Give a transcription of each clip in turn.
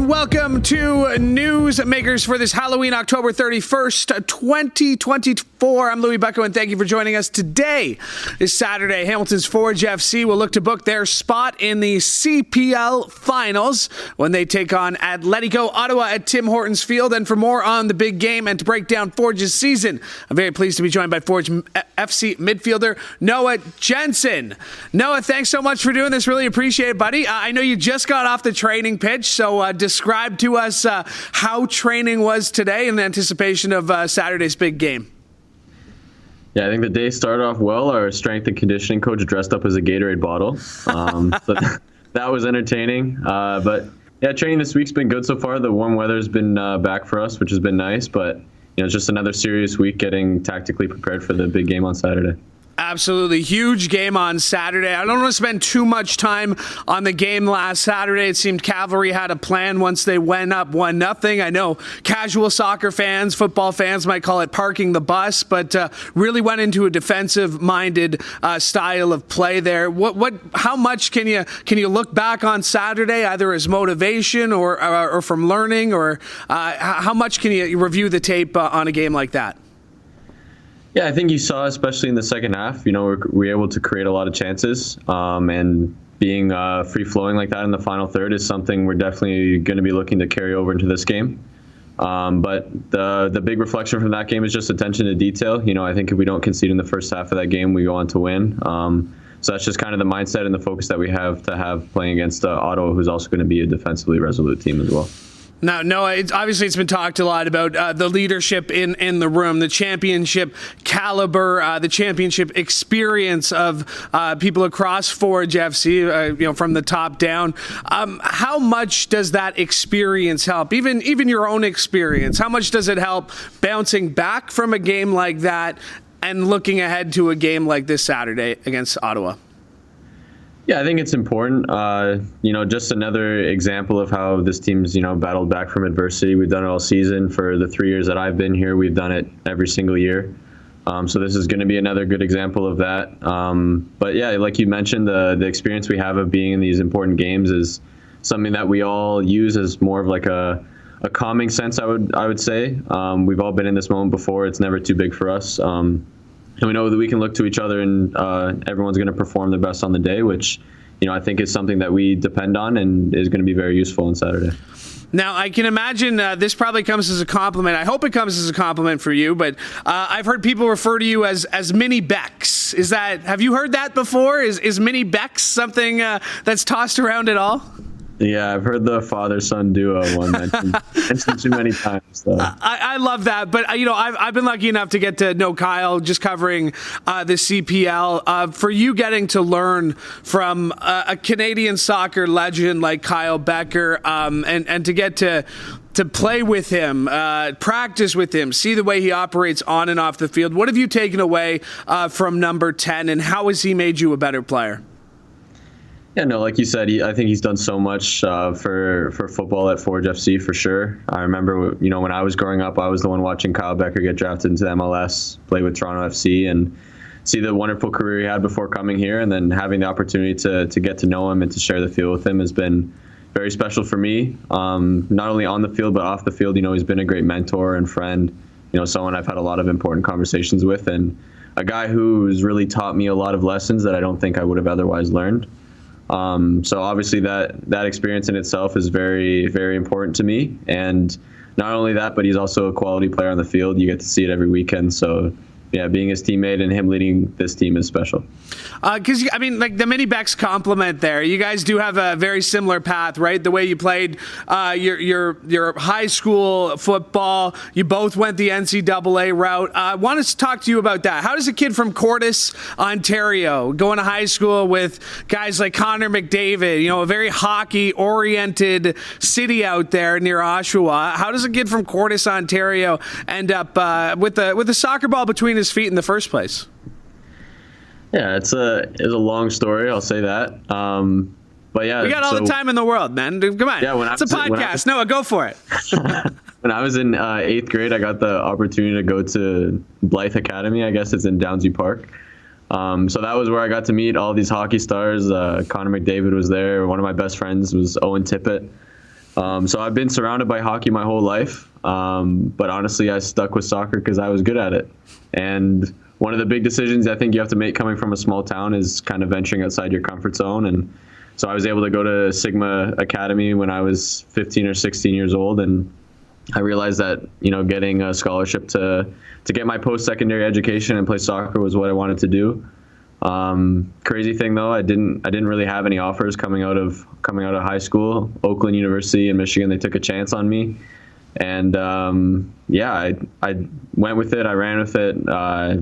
welcome to Newsmakers for this Halloween, October 31st, 2024. I'm Louie Bekker, and thank you for joining us. Today is Saturday. Hamilton's Forge FC will look to book their spot in the CPL finals when they take on Atletico Ottawa at Tim Hortons Field. And for more on the big game and to break down Forge's season, I'm very pleased to be joined by Forge FC midfielder Noah Jensen. Noah, thanks so much for doing this. Really appreciate it, buddy. I know you just got off the training pitch, so describe to us how training was today in anticipation of Saturday's big game. Yeah, I think the day started off well. Our strength and conditioning coach dressed up as a Gatorade bottle. So that was entertaining. But yeah, training this week's been good so far. The warm weather's been back for us, which has been nice. But it's just another serious week getting tactically prepared for the big game on Saturday. Absolutely. Huge game on Saturday. I don't want to spend too much time on the game last Saturday. It seemed Cavalry had a plan once they went up 1-0. I know casual soccer fans, football fans might call it parking the bus, but really went into a defensive-minded style of play there. How much can you look back on Saturday, either as motivation or from learning, or how much can you review the tape on a game like that? Yeah, I think you saw, especially in the second half, we were able to create a lot of chances, and being free-flowing like that in the final third is something we're definitely going to be looking to carry over into this game. But the big reflection from that game is just attention to detail. I think if we don't concede in the first half of that game, we go on to win. So that's just kind of the mindset and the focus that we have to have playing against Ottawa, who's also going to be a defensively resolute team as well. Now, Noah, it's been talked a lot about the leadership in the room, the championship caliber, the championship experience of people across Forge FC, from the top down. How much does that experience help? Even your own experience, how much does it help bouncing back from a game like that and looking ahead to a game like this Saturday against Ottawa? Yeah, I think it's important. Just another example of how this team's, battled back from adversity. We've done it all season. For the 3 years that I've been here, we've done it every single year. So this is going to be another good example of that. But yeah, like you mentioned, the experience we have of being in these important games is something that we all use as more of like a calming sense, I would say. We've all been in this moment before. It's never too big for us. And we know that we can look to each other and everyone's going to perform their best on the day, which, I think is something that we depend on and is going to be very useful on Saturday. Now, I can imagine this probably comes as a compliment. I hope it comes as a compliment for you, but I've heard people refer to you as Mini Becks. Have you heard that before? Is Mini Becks something that's tossed around at all? Yeah, I've heard the father-son duo one mentioned too many times. So. I love that, but I've been lucky enough to get to know Kyle just covering the CPL. For you getting to learn from a Canadian soccer legend like Kyle Bekker, and to get to play with him, practice with him, see the way he operates on and off the field. What have you taken away from number 10, and how has he made you a better player? Yeah, no, like you said, I think he's done so much for football at Forge FC for sure. I remember, when I was growing up, I was the one watching Kyle Bekker get drafted into the MLS, play with Toronto FC, and see the wonderful career he had before coming here, and then having the opportunity to get to know him and to share the field with him has been very special for me. Not only on the field, but off the field. He's been a great mentor and friend, someone I've had a lot of important conversations with, and a guy who's really taught me a lot of lessons that I don't think I would have otherwise learned. So obviously that experience in itself is very, very important to me. And not only that, but he's also a quality player on the field. You get to see it every weekend. So yeah, being his teammate and him leading this team is special. Because, like the Mini Becks compliment there, you guys do have a very similar path, right? The way you played your high school football, you both went the NCAA route. I want to talk to you about that. How does a kid from Courtice, Ontario, going to high school with guys like Connor McDavid, a very hockey-oriented city out there near Oshawa, how does a kid from Courtice, Ontario, end up with a soccer ball between his feet in the first place? Yeah, it's a long story, I'll say that. But yeah, we got all the time in the world, man. Come on. Yeah, it's a podcast. Noah, go for it. When I was in 8th grade, I got the opportunity to go to Blythe Academy. I guess it's in Downsview Park. So that was where I got to meet all these hockey stars. Connor McDavid was there. One of my best friends was Owen Tippett. So I've been surrounded by hockey my whole life, but honestly, I stuck with soccer because I was good at it. And one of the big decisions I think you have to make coming from a small town is kind of venturing outside your comfort zone. And so I was able to go to Sigma Academy when I was 15 or 16 years old, and I realized that, getting a scholarship to get my post-secondary education and play soccer was what I wanted to do. Crazy thing though, I didn't really have any offers coming out of high school. Oakland University in Michigan, they took a chance on me, and I went with it. I ran with it.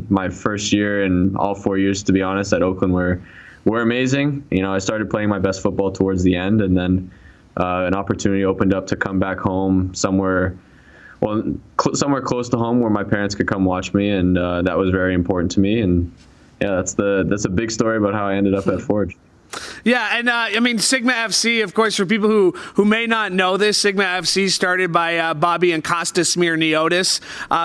My first year and all 4 years, to be honest, at Oakland were amazing. I started playing my best football towards the end, and then an opportunity opened up to come back home somewhere close to home where my parents could come watch me, and that was very important to me. And yeah, that's a big story about how I ended up at Forge. Yeah, and Sigma FC, of course, for people who may not know this, Sigma FC started by Bobby and Kostas Smirniotis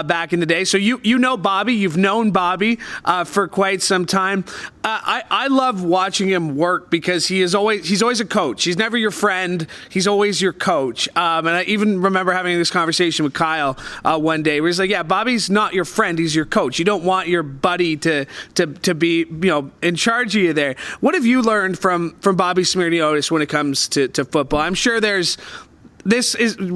back in the day. So you know Bobby, you've known Bobby for quite some time. I love watching him work because he's always a coach. He's never your friend. He's always your coach. And I even remember having this conversation with Kyle one day where he's like, yeah, Bobby's not your friend. He's your coach. You don't want your buddy to be in charge of you there. What have you learned from Bobby Smirniotis when it comes to football? I'm sure we're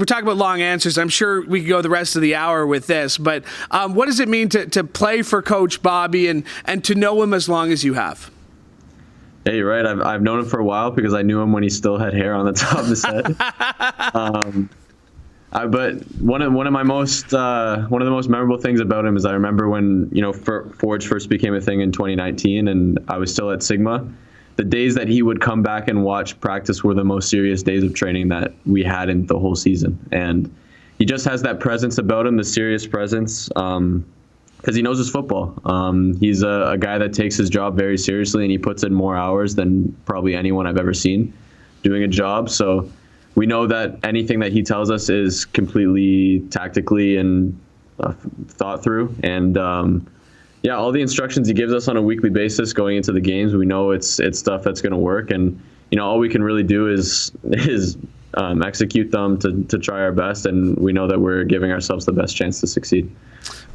talking about long answers. I'm sure we could go the rest of the hour with this, but what does it mean to play for Coach Bobby and to know him as long as you have? Yeah, you're right. I've known him for a while because I knew him when he still had hair on the top of his head. But one of the most memorable things about him is I remember when Forge first became a thing in 2019, and I was still at Sigma. The days that he would come back and watch practice were the most serious days of training that we had in the whole season. And he just has that presence about him, the serious presence, because he knows his football. He's a guy that takes his job very seriously, and he puts in more hours than probably anyone I've ever seen doing a job. So we know that anything that he tells us is completely tactically and thought through. And all the instructions he gives us on a weekly basis going into the games, we know it's stuff that's going to work, and all we can really do is execute them to try our best, and we know that we're giving ourselves the best chance to succeed.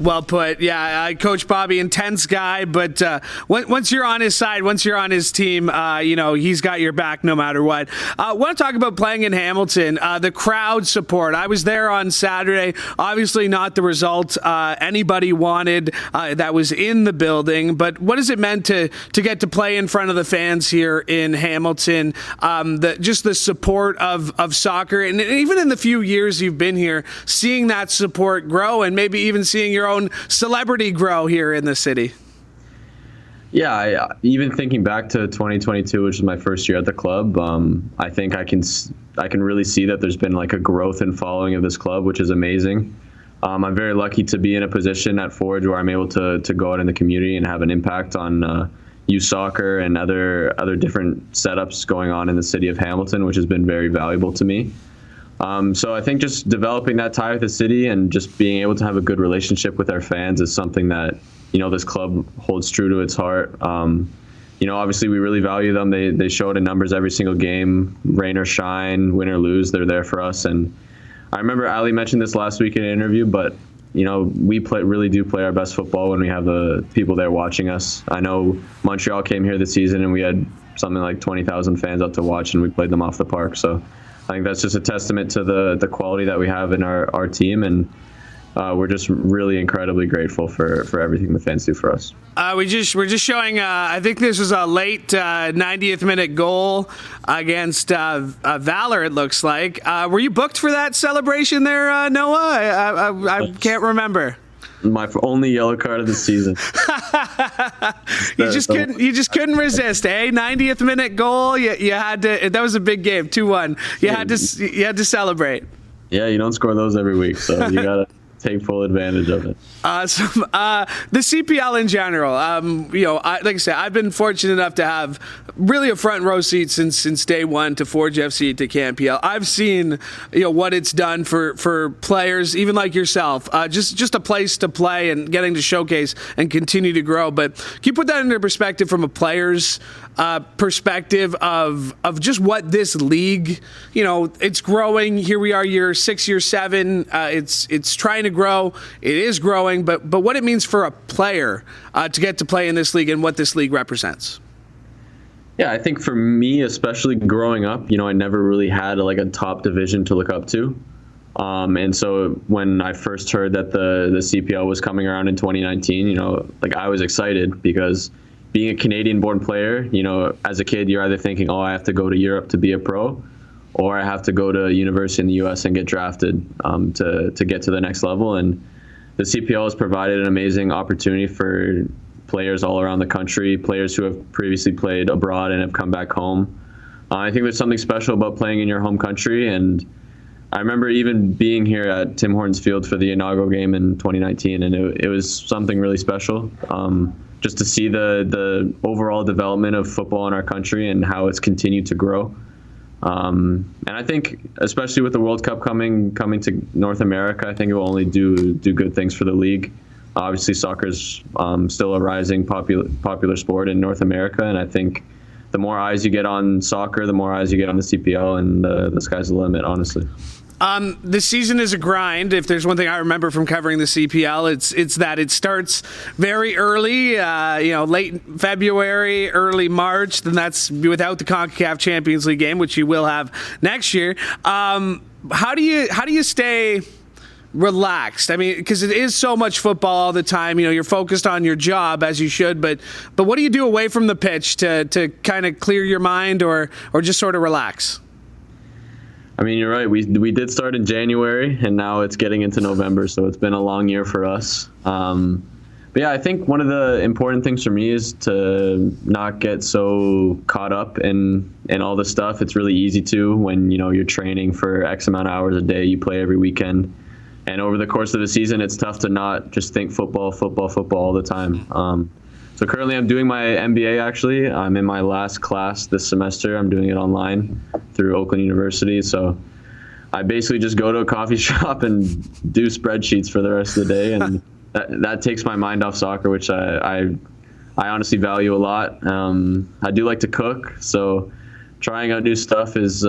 Well put. Yeah, Coach Bobby, intense guy, but once you're on his side, once you're on his team, he's got your back no matter what. I want to talk about playing in Hamilton, the crowd support. I was there on Saturday. Obviously not the result anybody wanted that was in the building, but what has it meant to get to play in front of the fans here in Hamilton? Just the support of soccer, and even in the few years you've been here, seeing that support grow and maybe even seeing your own celebrity grow here in the city. Yeah, even thinking back to 2022, which is my first year at the club, I think I can really see that there's been like a growth in following of this club, which is amazing. I'm very lucky to be in a position at Forge where I'm able to go out in the community and have an impact on youth soccer and other different setups going on in the city of Hamilton, which has been very valuable to me. So I think just developing that tie with the city and just being able to have a good relationship with our fans is something that, this club holds true to its heart. Obviously we really value them. They show it in numbers every single game, rain or shine, win or lose, they're there for us. And I remember Ali mentioned this last week in an interview, but we really do play our best football when we have the people there watching us. I know Montreal came here this season and we had something like 20,000 fans out to watch, and we played them off the park. So I think that's just a testament to the quality that we have in our team, and we're just really incredibly grateful for everything the fans do for us. We're just showing, I think this was a late 90th minute goal against Valor, it looks like. Were you booked for that celebration there, Noah? I can't remember. My only yellow card of the season. You just couldn't resist, eh? 90th minute goal. You had to. That was a big game, 2-1. You had to celebrate. Yeah, you don't score those every week, so you gotta take full advantage of it. The CPL in general, like I said, I've been fortunate enough to have really a front row seat since day one to Forge FC to CanPL. I've seen what it's done for players, even like yourself, just a place to play and getting to showcase and continue to grow. But can you put that into perspective from a player's perspective of just what this league, it's growing. Here we are, year 6, year 7. It's trying to grow. It is growing, but what it means for a player to get to play in this league and what this league represents. Yeah, I think for me, especially growing up, I never really had a top division to look up to. And so when I first heard that the CPL was coming around in 2019, I was excited because being a Canadian-born player, as a kid, you're either thinking, oh, I have to go to Europe to be a pro, or I have to go to university in the U.S. and get drafted to get to the next level. And the CPL has provided an amazing opportunity for players all around the country, players who have previously played abroad and have come back home. I think there's something special about playing in your home country. And I remember even being here at Tim Hortons Field for the inaugural game in 2019, and it was something really special. Just to see the overall development of football in our country and how it's continued to grow. And I think, especially with the World Cup coming to North America, I think it will only do good things for the league. Obviously, soccer's still a rising popular sport in North America, and I think the more eyes you get on soccer, the more eyes you get on the CPL, and the sky's the limit, honestly. The season is a grind. If there's one thing I remember from covering the CPL, it's that it starts very early, late February, early March. Then that's without the CONCACAF Champions League game, which you will have next year. How do you stay relaxed? I mean, because it is so much football all the time. You're focused on your job as you should, but what do you do away from the pitch to kind of clear your mind or just sort of relax? I mean, you're right. We did start in January, and now it's getting into November, so it's been a long year for us. But yeah, I think one of the important things for me is to not get so caught up in all this stuff. It's really easy to when you're training for X amount of hours a day, you play every weekend, and over the course of the season, it's tough to not just think football all the time. So currently I'm doing my MBA, actually. I'm in my last class this semester. I'm doing it online through Oakland University. So I basically just go to a coffee shop and do spreadsheets for the rest of the day. And that takes my mind off soccer, which I honestly value a lot. I do like to cook, so trying out new stuff is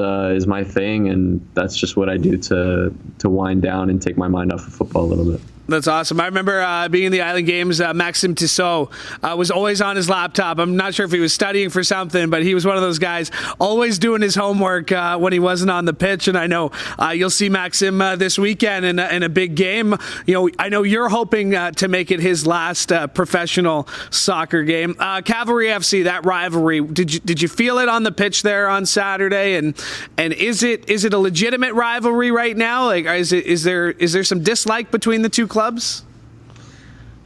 my thing. And that's just what I do to wind down and take my mind off of football a little bit. That's awesome. I remember being in the Island Games, Maxime Tissot was always on his laptop. I'm not sure if he was studying for something, but he was one of those guys always doing his homework when he wasn't on the pitch. And I know you'll see Maxime this weekend in a big game. I know you're hoping to make it his last professional soccer game. Cavalry FC, that rivalry, did you feel it on the pitch there on Saturday? And is it a legitimate rivalry right now? Like, is there some dislike between the two clubs?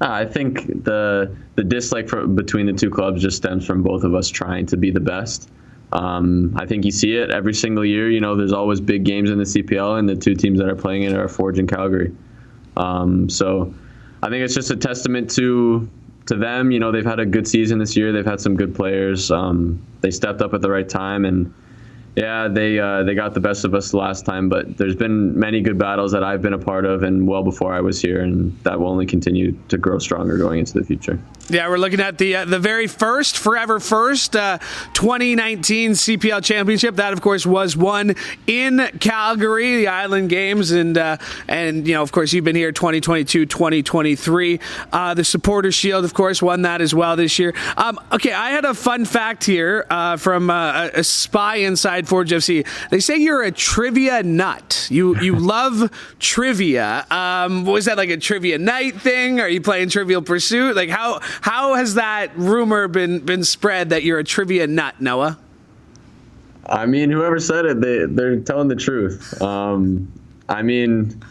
I think the dislike between the two clubs just stems from both of us trying to be the best. I think you see it every single year. There's always big games in the CPL, and the two teams that are playing it are Forge and Calgary. So I think it's just a testament to them. They've had a good season this year. They've had some good players. They stepped up at the right time, and yeah, they got the best of us last time, but there's been many good battles that I've been a part of and well before I was here, and that will only continue to grow stronger going into the future. Yeah, we're looking at the very first, forever first, 2019 CPL Championship. That, of course, was won in Calgary, the Island Games, and of course, you've been here 2022, 2023. The Supporter Shield, of course, won that as well this year. Okay, I had a fun fact here from a spy inside Forge FC. They say you're a trivia nut. You love trivia. Was that like a trivia night thing? Are you playing Trivial Pursuit? Like how has that rumor been spread that you're a trivia nut, Noah? I mean, whoever said it, they're telling the truth. I mean,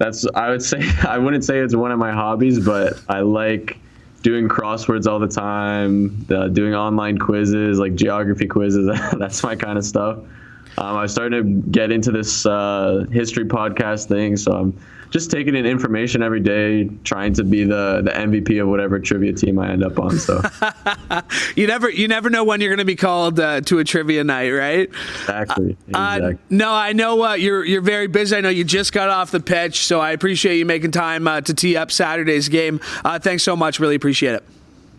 I wouldn't say it's one of my hobbies, but I like doing crosswords all the time, doing online quizzes, like geography quizzes. That's my kind of stuff. I was starting to get into this history podcast thing, so just taking in information every day, trying to be the MVP of whatever trivia team I end up on. So you never know when you're going to be called to a trivia night, right? Exactly. No, I know you're very busy. I know you just got off the pitch, so I appreciate you making time to tee up Saturday's game. Thanks so much. Really appreciate it.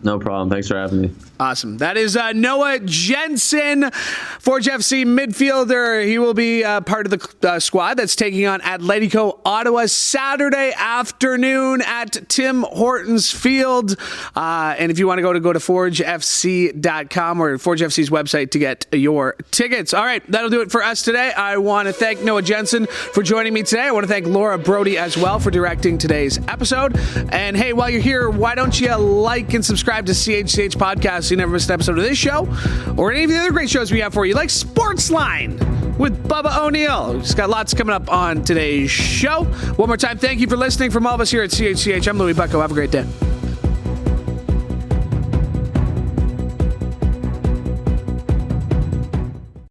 No problem. Thanks for having me. Awesome. That is Noah Jensen, Forge FC midfielder. He will be part of the squad that's taking on Atletico Ottawa Saturday afternoon at Tim Hortons Field. And if you want to go to forgefc.com or Forge FC's website to get your tickets. All right, that'll do it for us today. I want to thank Noah Jensen for joining me today. I want to thank Laura Brody as well for directing today's episode. And hey, while you're here, why don't you like and subscribe to CHCH Podcast so you never miss an episode of this show or any of the other great shows we have for you, like Sportsline with Bubba O'Neill. We've just got lots coming up on today's show. One more time, thank you for listening. From all of us here at CHCH, I'm Louie Bucko. Have a great day.